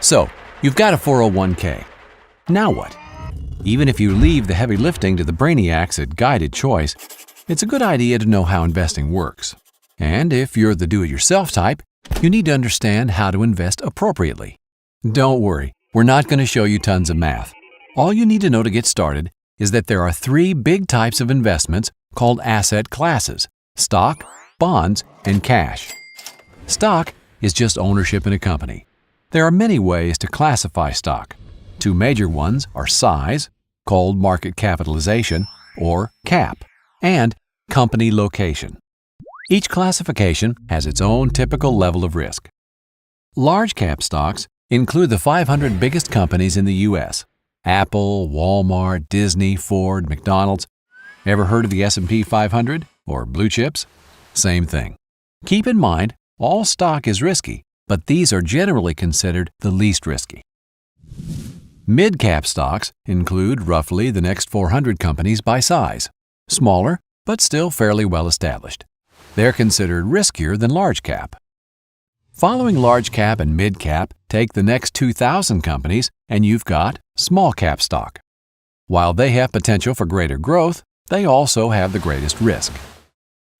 So, you've got a 401k. Now what? Even if you leave the heavy lifting to the brainiacs at Guided Choice, it's a good idea to know how investing works. And if you're the do-it-yourself type, you need to understand how to invest appropriately. Don't worry, we're not going to show you tons of math. All you need to know to get started is that there are three big types of investments called asset classes: stock, bonds, and cash. Stock is just ownership in a company. There are many ways to classify stock. Two major ones are size, called market capitalization, or CAP, and company location. Each classification has its own typical level of risk. Large cap stocks include the 500 biggest companies in the U.S. Apple, Walmart, Disney, Ford, McDonald's. Ever heard of the S&P 500 or blue chips? Same thing. Keep in mind, all stock is risky, but these are generally considered the least risky. Mid-cap stocks include roughly the next 400 companies by size, smaller but still fairly well established. They're considered riskier than large cap. Following large cap and mid cap, take the next 2,000 companies and you've got small cap stock. While they have potential for greater growth, they also have the greatest risk.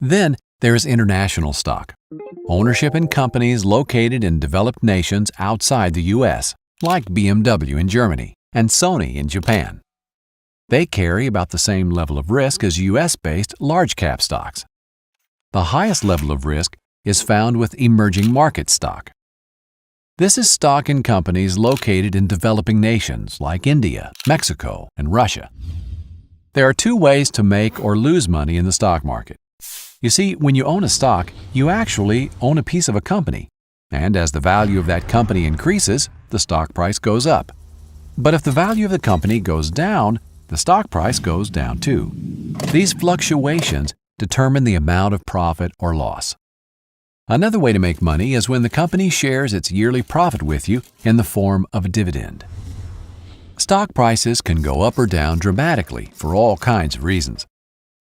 Then there's international stock, ownership in companies located in developed nations outside the U.S., like BMW in Germany and Sony in Japan. They carry about the same level of risk as U.S.-based large cap stocks. The highest level of risk is found with emerging market stock. This is stock in companies located in developing nations like India, Mexico, and Russia. There are two ways to make or lose money in the stock market. You see, when you own a stock, you actually own a piece of a company, and as the value of that company increases, the stock price goes up. But if the value of the company goes down, the stock price goes down too. These fluctuations determine the amount of profit or loss. Another way to make money is when the company shares its yearly profit with you in the form of a dividend. Stock prices can go up or down dramatically for all kinds of reasons.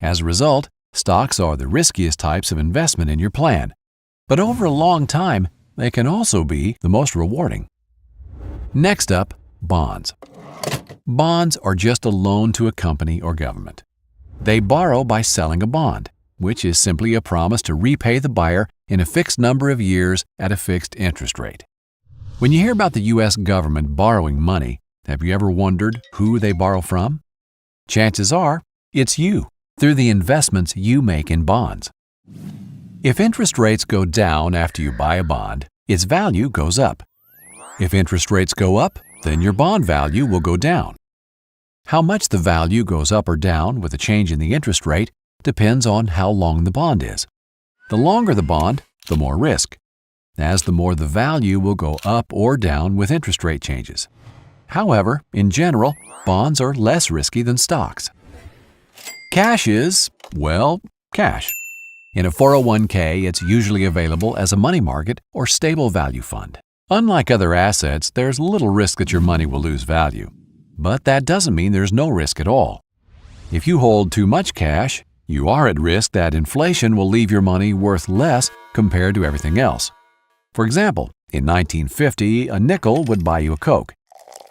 As a result, stocks are the riskiest types of investment in your plan, but over a long time, they can also be the most rewarding. Next up, bonds. Bonds are just a loan to a company or government. They borrow by selling a bond, which is simply a promise to repay the buyer in a fixed number of years at a fixed interest rate. When you hear about the U.S. government borrowing money, have you ever wondered who they borrow from? Chances are, it's you, through the investments you make in bonds. If interest rates go down after you buy a bond, its value goes up. If interest rates go up, then your bond value will go down. How much the value goes up or down with a change in the interest rate depends on how long the bond is. The longer the bond, the more risk, as the more the value will go up or down with interest rate changes. However, in general, bonds are less risky than stocks. Cash is, well, cash. In a 401k, it's usually available as a money market or stable value fund. Unlike other assets, there's little risk that your money will lose value. But that doesn't mean there's no risk at all. If you hold too much cash, you are at risk that inflation will leave your money worth less compared to everything else. For example, in 1950, a nickel would buy you a Coke.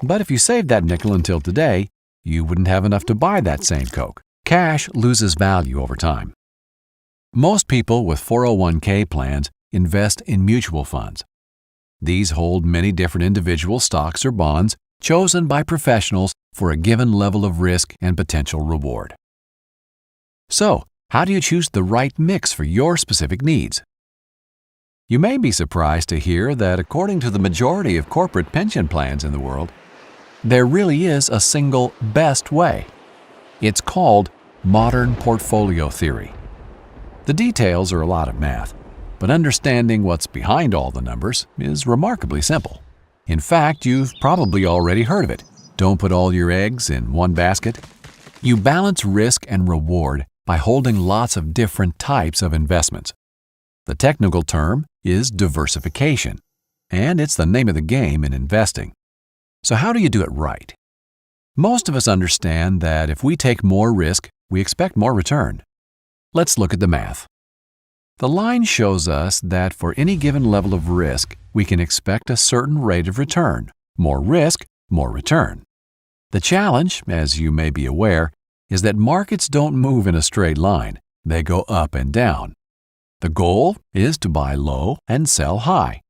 But if you saved that nickel until today, you wouldn't have enough to buy that same Coke. Cash loses value over time. Most people with 401k plans invest in mutual funds. These hold many different individual stocks or bonds chosen by professionals for a given level of risk and potential reward. So, how do you choose the right mix for your specific needs? You may be surprised to hear that according to the majority of corporate pension plans in the world, there really is a single best way. It's called modern portfolio theory. The details are a lot of math, but understanding what's behind all the numbers is remarkably simple. In fact, you've probably already heard of it. Don't put all your eggs in one basket. You balance risk and reward by holding lots of different types of investments. The technical term is diversification, and it's the name of the game in investing. So how do you do it right? Most of us understand that if we take more risk, we expect more return. Let's look at the math. The line shows us that for any given level of risk, we can expect a certain rate of return, More risk, more return. The challenge, as you may be aware, is that markets don't move in a straight line. They go up and down. The goal is to buy low and sell high.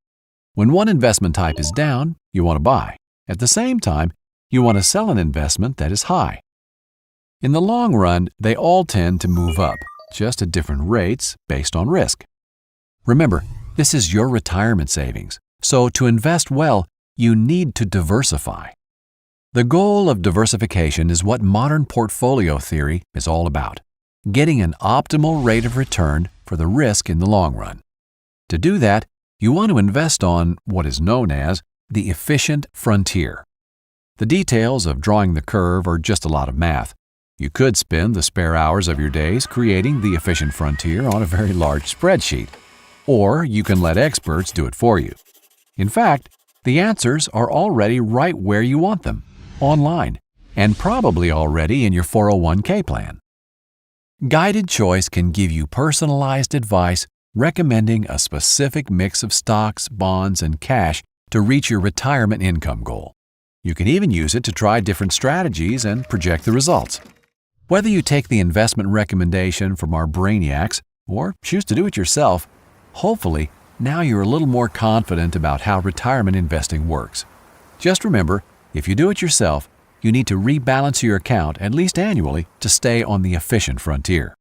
When one investment type is down, you want to buy. At the same time, you want to sell an investment that is high. In the long run, they all tend to move up, just at different rates based on risk. Remember, this is your retirement savings, so to invest well, you need to diversify. The goal of diversification is what modern portfolio theory is all about, getting an optimal rate of return for the risk in the long run. To do that, you want to invest on what is known as the efficient frontier. The details of drawing the curve are just a lot of math. You could spend the spare hours of your days creating the efficient frontier on a very large spreadsheet, or you can let experts do it for you. In fact, the answers are already right where you want them, online, and probably already in your 401k plan. Guided Choice can give you personalized advice recommending a specific mix of stocks, bonds, and cash to reach your retirement income goal. You can even use it to try different strategies and project the results. Whether you take the investment recommendation from our brainiacs or choose to do it yourself, hopefully now you're a little more confident about how retirement investing works. Just remember, if you do it yourself, you need to rebalance your account at least annually to stay on the efficient frontier.